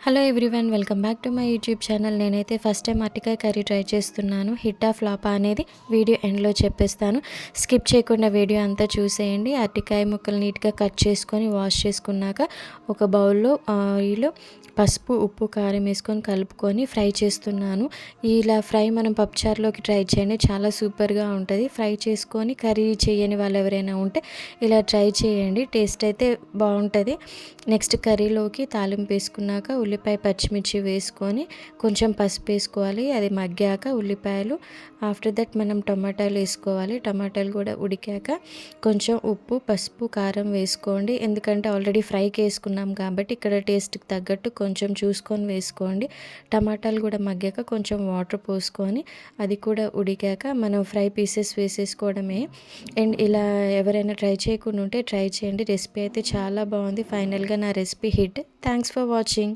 Hello everyone, welcome back to my YouTube channel. నేనైతే first time అరటికాయ curry try చేస్తున్నాను. హిట్టా ఫ్లాపా అనేది వీడియో ఎండ్లో చెప్పేస్తాను. స్కిప్ చేయకుండా వీడియో అంతా చూసేయండి. అరటికాయ ముక్కలు నీట్గా కట్ చేసుకొని వాష్ చేసుకున్నాక ఒక బౌల్లో ఆయిల్, పసుపు, ఉప్పు, కారం వేసుకొని కలుపుకొని ఫ్రై చేస్తున్నాను. ఇలా ఫ్రై మనం పప్పుచారులోకి ట్రై చేయండి, చాలా సూపర్గా ఉంటుంది. ఫ్రై చేసుకొని కర్రీ చేయని వాళ్ళు ఎవరైనా ఉంటే ఇలా ట్రై చేయండి, టేస్ట్ అయితే బాగుంటుంది. నెక్స్ట్ కర్రీలోకి తాలింపు వేసుకున్నాక ఉల్లిపాయ, పచ్చిమిర్చి వేసుకొని కొంచెం పసుపు వేసుకోవాలి. అది మగ్గాక ఉల్లిపాయలు, ఆఫ్టర్ దట్ మనం టమాటాలు వేసుకోవాలి. టమాటాలు కూడా ఉడికాక కొంచెం ఉప్పు, పసుపు, కారం వేసుకోండి. ఎందుకంటే ఆల్రెడీ ఫ్రైకి వేసుకున్నాం కాబట్టి ఇక్కడ టేస్ట్కి తగ్గట్టు కొంచెం చూసుకొని వేసుకోండి. టమాటాలు కూడా మగ్గాక కొంచెం వాటర్ పోసుకొని అది కూడా ఉడికాక మనం ఫ్రై పీసెస్ వేసేసుకోవడమే. అండ్ ఇలా ఎవరైనా ట్రై చేయకుండా ఉంటే ట్రై చేయండి. రెసిపీ అయితే చాలా బాగుంది. ఫైనల్గా నా recipe hit. Thanks for watching.